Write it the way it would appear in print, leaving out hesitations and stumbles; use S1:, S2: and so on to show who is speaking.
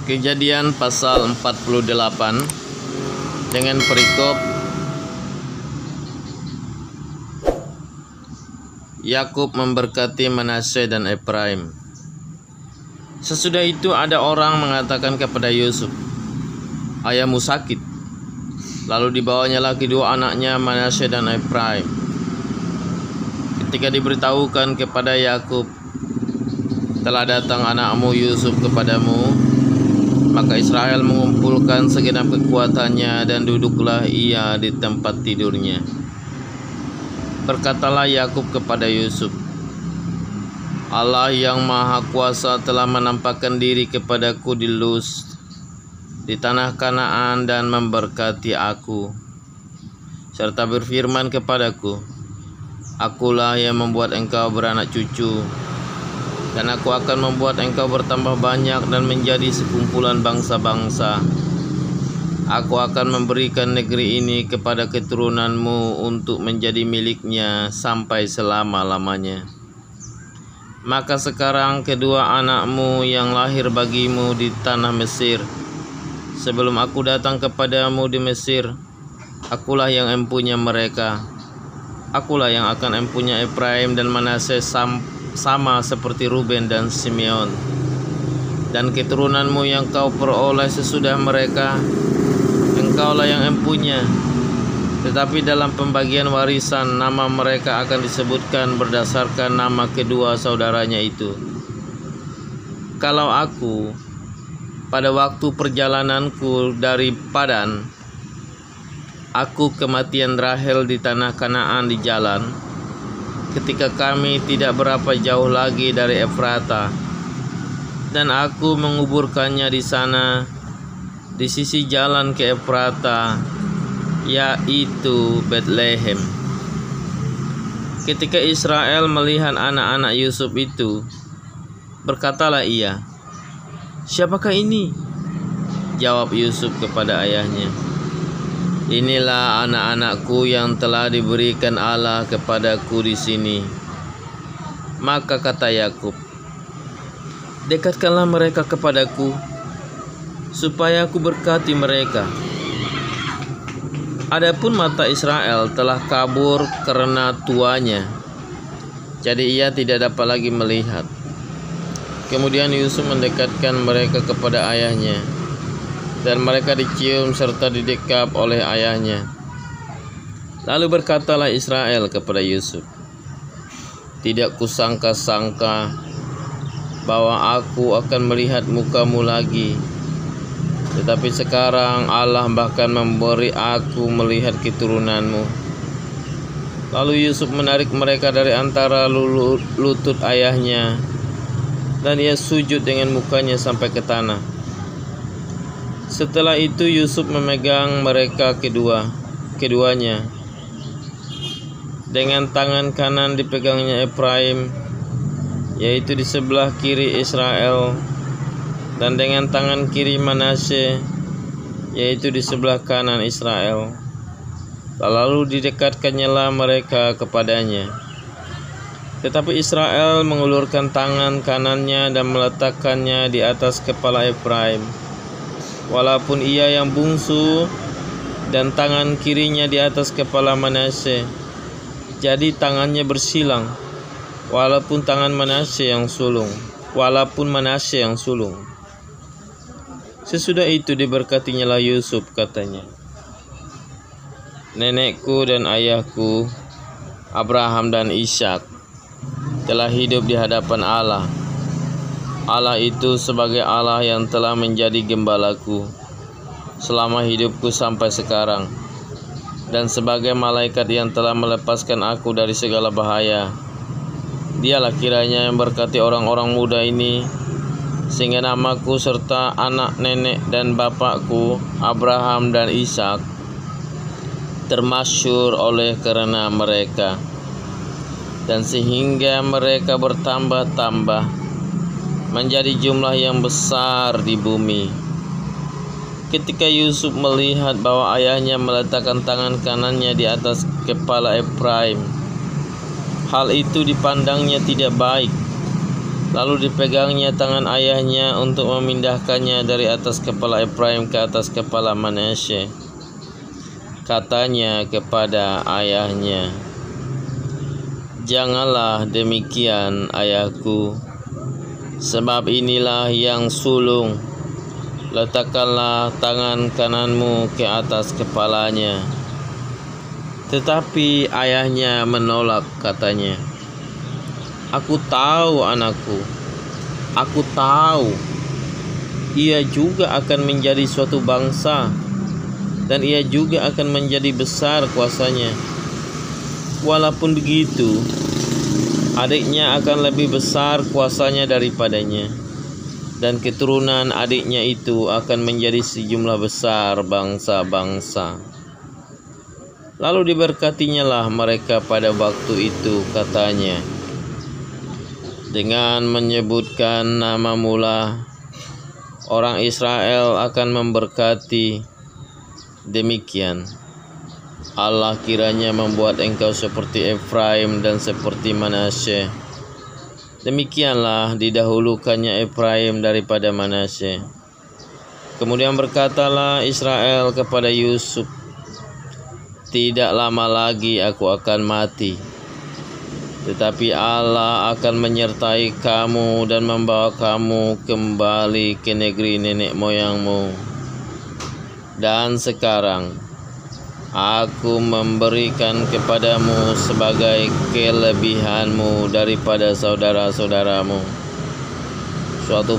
S1: Kejadian pasal 48 dengan perikop Yakub memberkati Manasye dan Efraim. Sesudah itu ada orang mengatakan kepada Yusuf, "Ayahmu sakit." Lalu dibawanya lagi dua anaknya, Manasye dan Efraim. Ketika diberitahukan kepada Yakub, "Telah datang anakmu Yusuf kepadamu," maka Israel mengumpulkan segenap kekuatannya dan duduklah ia di tempat tidurnya. Berkatalah Yakub kepada Yusuf, "Allah yang Maha Kuasa telah menampakkan diri kepadaku di Luz, di tanah Kanaan, dan memberkati aku, serta berfirman kepadaku, 'Akulah yang membuat engkau beranak cucu, dan aku akan membuat engkau bertambah banyak dan menjadi sekumpulan bangsa-bangsa. Aku akan memberikan negeri ini kepada keturunanmu untuk menjadi miliknya sampai selama-lamanya.' Maka sekarang kedua anakmu yang lahir bagimu di tanah Mesir, sebelum aku datang kepadamu di Mesir, akulah yang empunya mereka. Akulah yang akan empunya Efraim dan Manasye sama seperti Ruben dan Simeon. Dan keturunanmu yang kau peroleh sesudah mereka, engkaulah yang empunya. Tetapi dalam pembagian warisan, nama mereka akan disebutkan berdasarkan nama kedua saudaranya itu. Kalau aku pada waktu perjalananku dari Padan, aku kematian Rahel di tanah Kanaan di jalan, ketika kami tidak berapa jauh lagi dari Efrata, dan aku menguburkannya di sana, di sisi jalan ke Efrata, yaitu Betlehem. Ketika Israel melihat anak-anak Yusuf itu, berkatalah ia, 'Siapakah ini?' Jawab Yusuf kepada ayahnya, 'Inilah anak-anakku yang telah diberikan Allah kepadaku di sini.' Maka kata Yakub, 'Dekatkanlah mereka kepadaku, supaya aku berkati mereka.' Adapun mata Israel telah kabur karena tuanya, jadi ia tidak dapat lagi melihat. Kemudian Yusuf mendekatkan mereka kepada ayahnya, dan mereka dicium serta didekap oleh ayahnya. Lalu berkatalah Israel kepada Yusuf, 'Tidak kusangka-sangka bahwa aku akan melihat mukamu lagi. Tetapi sekarang Allah bahkan memberi aku melihat keturunanmu.' Lalu Yusuf menarik mereka dari antara lutut ayahnya, dan ia sujud dengan mukanya sampai ke tanah. Setelah itu Yusuf memegang mereka keduanya. Dengan tangan kanan dipegangnya Efraim, yaitu di sebelah kiri Israel, dan dengan tangan kiri Manasye, yaitu di sebelah kanan Israel. Lalu didekatkannya lah mereka kepadanya. Tetapi Israel mengulurkan tangan kanannya dan meletakkannya di atas kepala Efraim, walaupun ia yang bungsu, dan tangan kirinya di atas kepala Manasye. Jadi tangannya bersilang, walaupun Manasye yang sulung. Sesudah itu diberkatinya lah Yusuf, katanya, 'Nenekku dan ayahku Abraham dan Ishak telah hidup di hadapan Allah. Allah itu sebagai Allah yang telah menjadi gembalaku selama hidupku sampai sekarang, dan sebagai malaikat yang telah melepaskan aku dari segala bahaya. Dialah kiranya yang berkati orang-orang muda ini, sehingga namaku serta anak nenek dan bapakku Abraham dan Ishak termasyhur oleh karena mereka, dan sehingga mereka bertambah-tambah menjadi jumlah yang besar di bumi.' Ketika Yusuf melihat bahwa ayahnya meletakkan tangan kanannya di atas kepala Efraim, hal itu dipandangnya tidak baik. Lalu dipegangnya tangan ayahnya untuk memindahkannya dari atas kepala Efraim ke atas kepala Manasye. Katanya kepada ayahnya, "Janganlah demikian, ayahku, sebab inilah yang sulung. Letakkanlah tangan kananmu ke atas kepalanya." Tetapi ayahnya menolak, katanya, "Aku tahu anakku, aku tahu ia juga akan menjadi suatu bangsa, dan ia juga akan menjadi besar kuasanya. Walaupun begitu, adiknya akan lebih besar kuasanya daripadanya, dan keturunan adiknya itu akan menjadi sejumlah besar bangsa-bangsa." Lalu diberkatinyalah mereka pada waktu itu, katanya, dengan menyebutkan nama mula, orang Israel akan memberkati. Demikian, Allah kiranya membuat engkau seperti Efraim dan seperti Manasye. Demikianlah didahulukannya Efraim daripada Manasye. Kemudian berkatalah Israel kepada Yusuf, "Tidak lama lagi aku akan mati, tetapi Allah akan menyertai kamu dan membawa kamu kembali ke negeri nenek moyangmu. Dan sekarang aku memberikan kepadamu sebagai kelebihanmu daripada saudara-saudaramu suatu